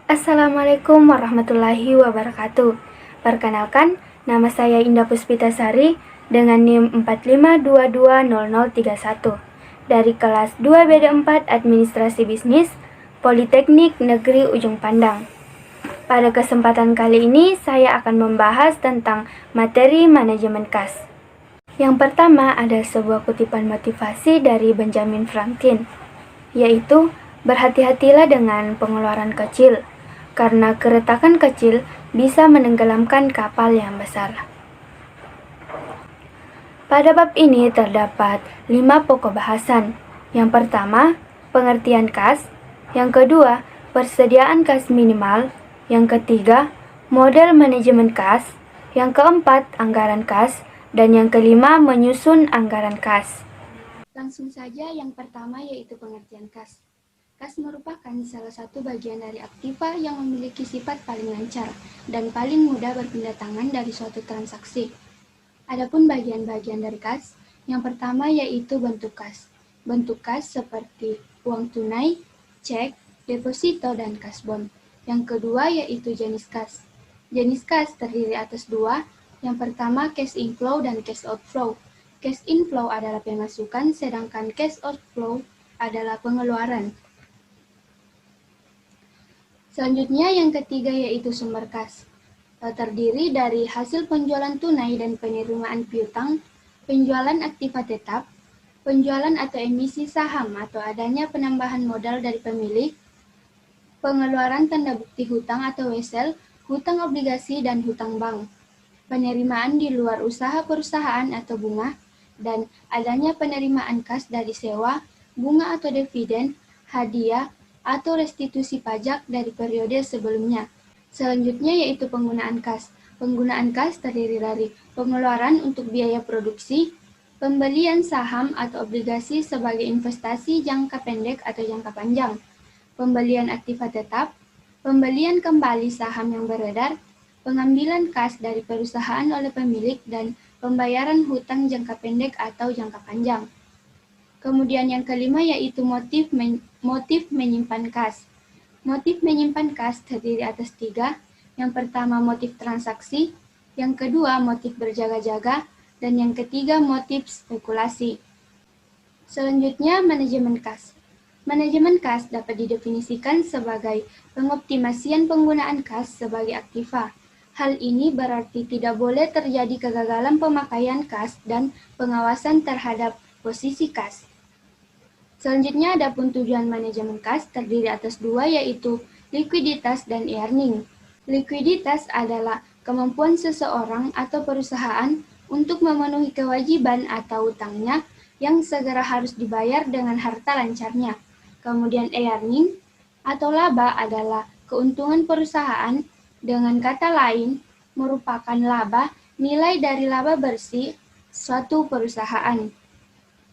Assalamualaikum warahmatullahi wabarakatuh. Perkenalkan, nama saya Indah Puspitasari dengan NIM 45220031 dari kelas 2BD4 Administrasi Bisnis Politeknik Negeri Ujung Pandang. Pada kesempatan kali ini saya akan membahas tentang materi manajemen kas. Yang pertama ada sebuah kutipan motivasi dari Benjamin Franklin, yaitu berhati-hatilah dengan pengeluaran kecil, karena keretakan kecil bisa menenggelamkan kapal yang besar. Pada bab ini terdapat 5 pokok bahasan. Yang pertama, pengertian kas. Yang kedua, persediaan kas minimal. Yang ketiga, model manajemen kas. Yang keempat, anggaran kas. Dan yang kelima, menyusun anggaran kas. Langsung saja yang pertama yaitu pengertian kas. Kas merupakan salah satu bagian dari aktiva yang memiliki sifat paling lancar dan paling mudah berpindah tangan dari suatu transaksi. Adapun bagian-bagian dari kas, yang pertama yaitu bentuk kas. Bentuk kas seperti uang tunai, cek, deposito, dan kas bon. Yang kedua yaitu jenis kas. Jenis kas terdiri atas dua. Yang pertama cash inflow dan cash outflow. Cash inflow adalah pemasukan, sedangkan cash outflow adalah pengeluaran. Selanjutnya yang ketiga yaitu sumber kas. Terdiri dari hasil penjualan tunai dan penerimaan piutang, penjualan aktiva tetap, penjualan atau emisi saham atau adanya penambahan modal dari pemilik, pengeluaran tanda bukti hutang atau wesel, hutang obligasi dan hutang bank, penerimaan di luar usaha perusahaan atau bunga, dan adanya penerimaan kas dari sewa, bunga atau dividen, hadiah, atau restitusi pajak dari periode sebelumnya. Selanjutnya yaitu penggunaan kas. Penggunaan kas terdiri dari pengeluaran untuk biaya produksi, pembelian saham atau obligasi sebagai investasi jangka pendek atau jangka panjang, pembelian aktiva tetap, pembelian kembali saham yang beredar, pengambilan kas dari perusahaan oleh pemilik, dan pembayaran hutang jangka pendek atau jangka panjang. Kemudian yang kelima yaitu motif menyimpan kas. Motif menyimpan kas terdiri atas 3. Yang pertama motif transaksi, yang kedua motif berjaga-jaga, dan yang ketiga motif spekulasi. Selanjutnya manajemen kas. Manajemen kas dapat didefinisikan sebagai pengoptimasian penggunaan kas sebagai aktiva. Hal ini berarti tidak boleh terjadi kegagalan pemakaian kas dan pengawasan terhadap posisi kas. Selanjutnya adapun tujuan manajemen kas terdiri atas 2 yaitu likuiditas dan earning. Likuiditas adalah kemampuan seseorang atau perusahaan untuk memenuhi kewajiban atau utangnya yang segera harus dibayar dengan harta lancarnya. Kemudian earning atau laba adalah keuntungan perusahaan, dengan kata lain merupakan laba nilai dari laba bersih suatu perusahaan.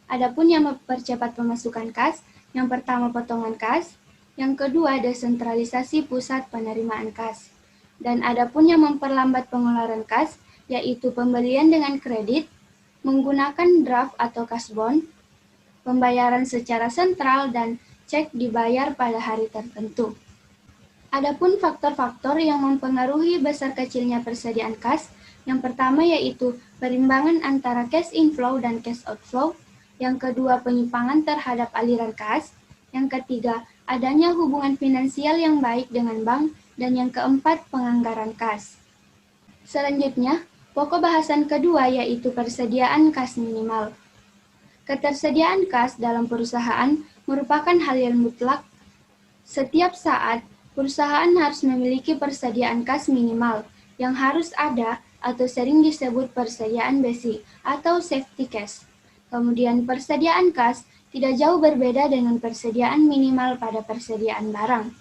Adapun yang mempercepat pemasukan kas, yang pertama potongan kas, yang kedua desentralisasi pusat penerimaan kas. Dan adapun yang memperlambat pengeluaran kas, yaitu pembelian dengan kredit, menggunakan draft atau kas bon, pembayaran secara sentral, dan cek dibayar pada hari tertentu. Adapun faktor-faktor yang mempengaruhi besar kecilnya persediaan kas, yang pertama yaitu perimbangan antara cash inflow dan cash outflow, yang kedua penyimpangan terhadap aliran kas, yang ketiga adanya hubungan finansial yang baik dengan bank, dan yang keempat penganggaran kas. Selanjutnya, pokok bahasan kedua yaitu persediaan kas minimal. Ketersediaan kas dalam perusahaan merupakan hal yang mutlak. Setiap saat, perusahaan harus memiliki persediaan kas minimal yang harus ada atau sering disebut persediaan basic atau safety cash. Kemudian persediaan kas tidak jauh berbeda dengan persediaan minimal pada persediaan barang.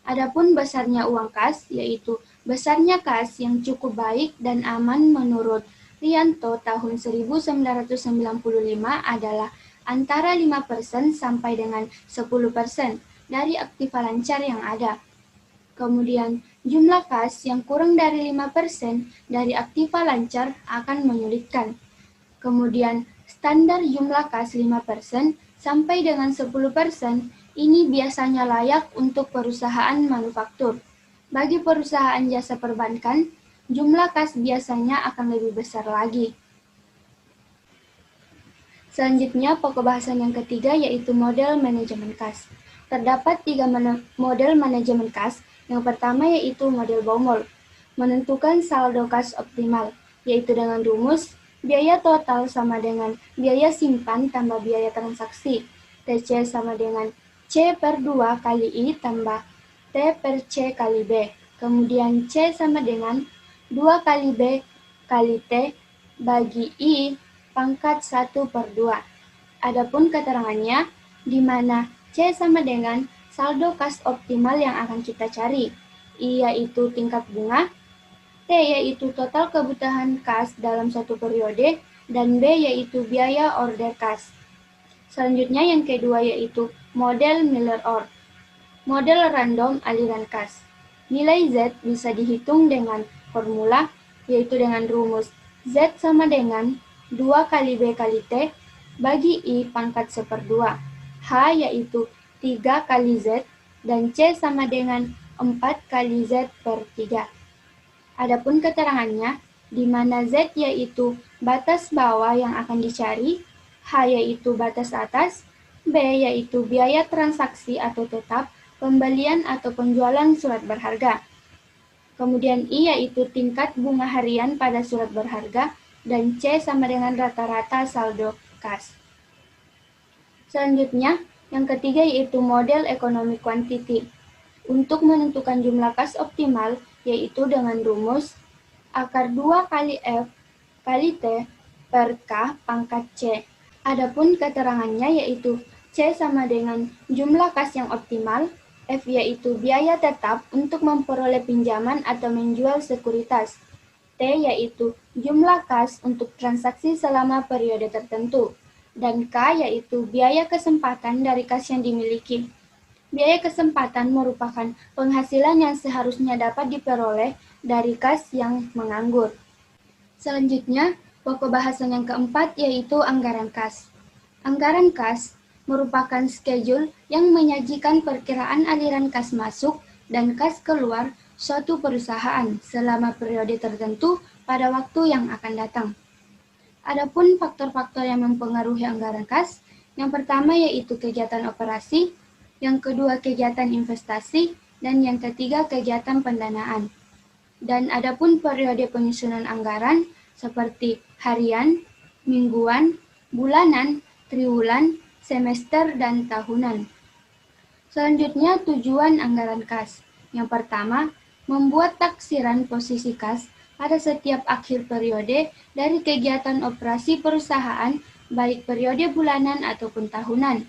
Adapun besarnya uang kas, yaitu besarnya kas yang cukup baik dan aman menurut Rianto tahun 1995 adalah antara 5% sampai dengan 10% dari aktiva lancar yang ada. Kemudian jumlah kas yang kurang dari 5% dari aktiva lancar akan menyulitkan. Kemudian standar jumlah kas 5% sampai dengan 10% Ini biasanya layak untuk perusahaan manufaktur. Bagi perusahaan jasa perbankan, jumlah kas biasanya akan lebih besar lagi. Selanjutnya, pokok bahasan yang ketiga yaitu model manajemen kas. Terdapat 3 model manajemen kas. Yang pertama yaitu model Baumol, menentukan saldo kas optimal, yaitu dengan rumus biaya total sama dengan biaya simpan tambah biaya transaksi. TC sama dengan C per 2 kali I tambah T per C kali B. Kemudian C sama dengan 2 kali B kali T bagi I pangkat 1 per 2. Adapun keterangannya, di mana C sama dengan saldo kas optimal yang akan kita cari. I yaitu tingkat bunga, T yaitu total kebutuhan kas dalam satu periode, dan B yaitu biaya order kas. Selanjutnya yang kedua yaitu model Miller-Orr, model random aliran kas. Nilai Z bisa dihitung dengan formula, yaitu dengan rumus Z sama dengan 2 kali B kali T bagi I pangkat 1/2. H yaitu 3 kali Z, dan C sama dengan 4 kali Z per 3. Adapun keterangannya, di mana Z yaitu batas bawah yang akan dicari, H yaitu batas atas, B yaitu biaya transaksi atau tetap, pembelian atau penjualan surat berharga. Kemudian I yaitu tingkat bunga harian pada surat berharga, dan C sama dengan rata-rata saldo kas. Selanjutnya, yang ketiga yaitu model ekonomi kuantiti. Untuk menentukan jumlah kas optimal, yaitu dengan rumus akar 2 kali F kali T per K pangkat C. Adapun keterangannya yaitu C sama dengan jumlah kas yang optimal, F yaitu biaya tetap untuk memperoleh pinjaman atau menjual sekuritas, T yaitu jumlah kas untuk transaksi selama periode tertentu, dan K yaitu biaya kesempatan dari kas yang dimiliki. Biaya kesempatan merupakan penghasilan yang seharusnya dapat diperoleh dari kas yang menganggur. Selanjutnya, pokok bahasan yang keempat yaitu anggaran kas. Anggaran kas merupakan schedule yang menyajikan perkiraan aliran kas masuk dan kas keluar suatu perusahaan selama periode tertentu pada waktu yang akan datang. Adapun faktor-faktor yang mempengaruhi anggaran kas, yang pertama yaitu kegiatan operasi, yang kedua kegiatan investasi, dan yang ketiga kegiatan pendanaan. Dan adapun periode penyusunan anggaran seperti harian, mingguan, bulanan, triwulan, semester, dan tahunan. Selanjutnya tujuan anggaran kas. Yang pertama, membuat taksiran posisi kas pada setiap akhir periode dari kegiatan operasi perusahaan, baik periode bulanan ataupun tahunan.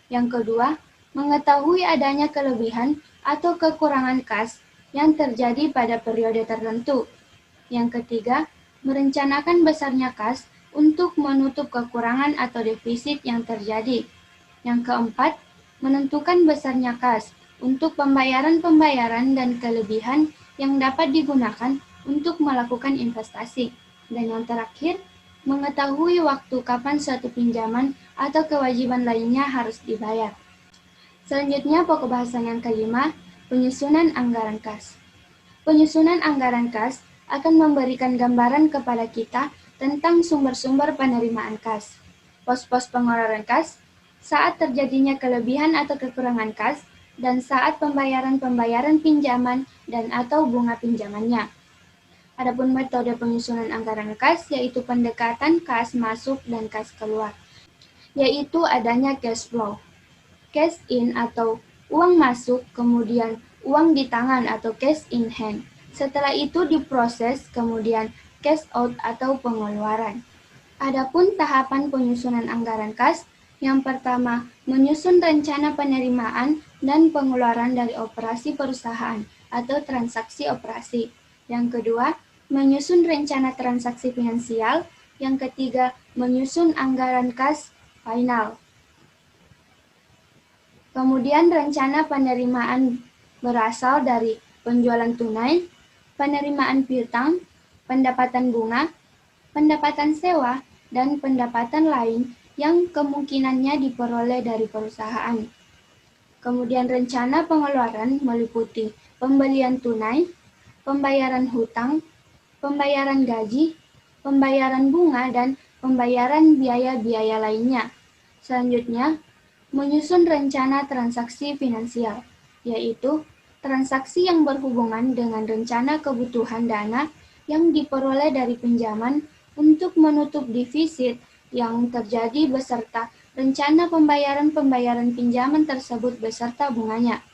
Yang kedua, mengetahui adanya kelebihan atau kekurangan kas yang terjadi pada periode tertentu. Yang ketiga, merencanakan besarnya kas untuk menutup kekurangan atau defisit yang terjadi. Yang keempat, menentukan besarnya kas untuk pembayaran-pembayaran dan kelebihan yang dapat digunakan untuk melakukan investasi. Dan yang terakhir, mengetahui waktu kapan suatu pinjaman atau kewajiban lainnya harus dibayar. Selanjutnya, pokok bahasan yang kelima, penyusunan anggaran kas. Penyusunan anggaran kas akan memberikan gambaran kepada kita tentang sumber-sumber penerimaan kas, pos-pos pengeluaran kas, saat terjadinya kelebihan atau kekurangan kas, dan saat pembayaran-pembayaran pinjaman dan atau bunga pinjamannya. Adapun metode penyusunan anggaran kas yaitu pendekatan kas masuk dan kas keluar, yaitu adanya cash flow, cash in atau uang masuk, kemudian uang di tangan atau cash in hand. Setelah itu diproses, kemudian cash out atau pengeluaran. Adapun tahapan penyusunan anggaran kas, yang pertama, menyusun rencana penerimaan dan pengeluaran dari operasi perusahaan atau transaksi operasi. Yang kedua, menyusun rencana transaksi finansial. Yang ketiga, menyusun anggaran kas final. Kemudian rencana penerimaan berasal dari penjualan tunai, penerimaan piutang, pendapatan bunga, pendapatan sewa, dan pendapatan lain yang kemungkinannya diperoleh dari perusahaan. Kemudian rencana pengeluaran meliputi pembelian tunai, pembayaran hutang, pembayaran gaji, pembayaran bunga, dan pembayaran biaya-biaya lainnya. Selanjutnya, menyusun rencana transaksi finansial, yaitu transaksi yang berhubungan dengan rencana kebutuhan dana yang diperoleh dari pinjaman untuk menutup defisit yang terjadi beserta rencana pembayaran pinjaman tersebut beserta bunganya.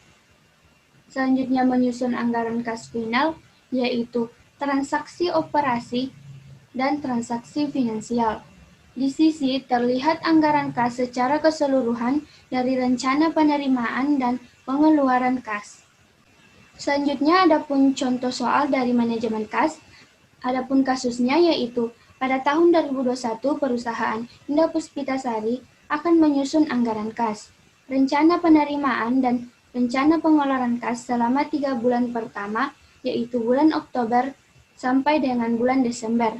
Selanjutnya menyusun anggaran kas final, yaitu transaksi operasi dan transaksi finansial. Di sisi terlihat anggaran kas secara keseluruhan dari rencana penerimaan dan pengeluaran kas. Selanjutnya adapun contoh soal dari manajemen kas, adapun kasusnya yaitu pada tahun 2021 perusahaan Indah Puspitasari akan menyusun anggaran kas, rencana penerimaan dan rencana pengeluaran kas selama 3 bulan pertama, yaitu bulan Oktober sampai dengan bulan Desember,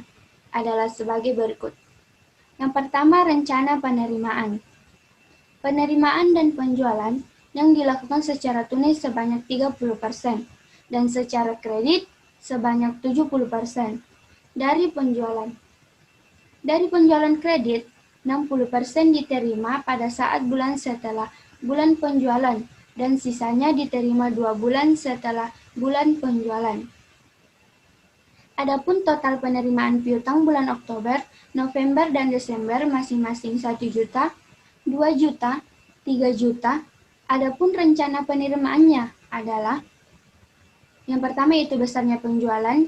adalah sebagai berikut. Yang pertama, rencana penerimaan. Penerimaan dan penjualan yang dilakukan secara tunai sebanyak 30% dan secara kredit sebanyak 70% dari penjualan. Dari penjualan kredit, 60% diterima pada saat bulan setelah bulan penjualan dan sisanya diterima 2 bulan setelah bulan penjualan. Adapun total penerimaan piutang bulan Oktober, November, dan Desember masing-masing 1 juta, 2 juta, 3 juta. Adapun rencana penerimaannya adalah yang pertama yaitu besarnya penjualan,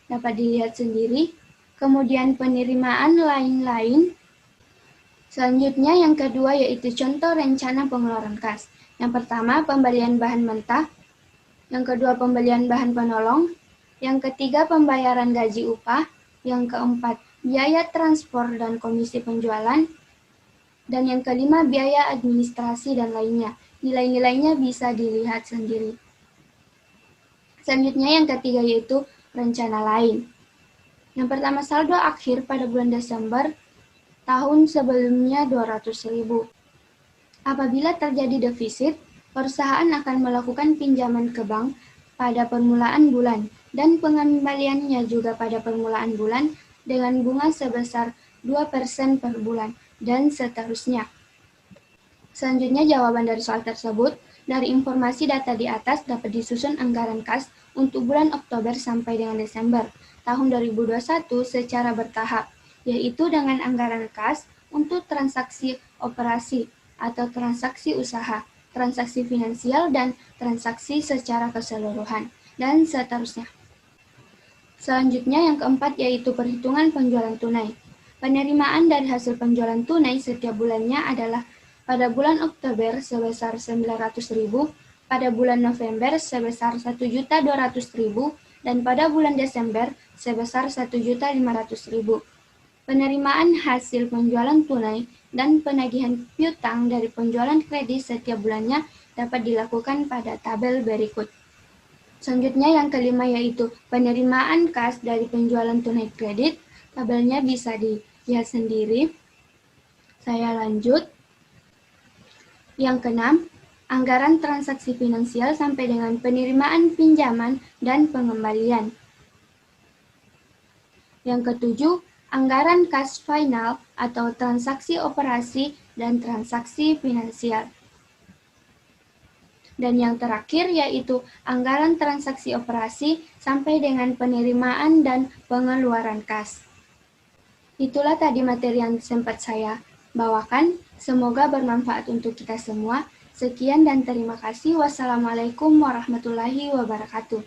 dapat dilihat sendiri. Kemudian penerimaan lain-lain. Selanjutnya yang kedua yaitu contoh rencana pengeluaran kas. Yang pertama pembelian bahan mentah, yang kedua pembelian bahan penolong, yang ketiga pembayaran gaji upah, yang keempat biaya transport dan komisi penjualan, dan yang kelima biaya administrasi dan lainnya. Nilai-nilainya bisa dilihat sendiri. Selanjutnya yang ketiga yaitu rencana lain. Yang pertama saldo akhir pada bulan Desember tahun sebelumnya 200.000. Apabila terjadi defisit, perusahaan akan melakukan pinjaman ke bank pada permulaan bulan dan pengembaliannya juga pada permulaan bulan dengan bunga sebesar 2% per bulan dan seterusnya. Selanjutnya jawaban dari soal tersebut. Dari informasi data di atas dapat disusun anggaran kas untuk bulan Oktober sampai dengan Desember tahun 2021 secara bertahap, yaitu dengan anggaran kas untuk transaksi operasi atau transaksi usaha, transaksi finansial, dan transaksi secara keseluruhan, dan seterusnya. Selanjutnya yang keempat yaitu perhitungan penjualan tunai. Penerimaan dari hasil penjualan tunai setiap bulannya adalah pada bulan Oktober sebesar 900.000, pada bulan November sebesar 1.200.000, dan pada bulan Desember sebesar 1.500.000. Penerimaan hasil penjualan tunai dan penagihan piutang dari penjualan kredit setiap bulannya dapat dilakukan pada tabel berikut. Selanjutnya yang kelima yaitu penerimaan kas dari penjualan tunai kredit. Tabelnya bisa dilihat sendiri. Saya lanjut. Yang keenam, anggaran transaksi finansial sampai dengan penerimaan pinjaman dan pengembalian. Yang ketujuh, anggaran kas final atau transaksi operasi dan transaksi finansial. Dan yang terakhir yaitu anggaran transaksi operasi sampai dengan penerimaan dan pengeluaran kas. Itulah tadi materi yang sempat saya bawakan. Semoga bermanfaat untuk kita semua. Sekian dan terima kasih. Wassalamualaikum warahmatullahi wabarakatuh.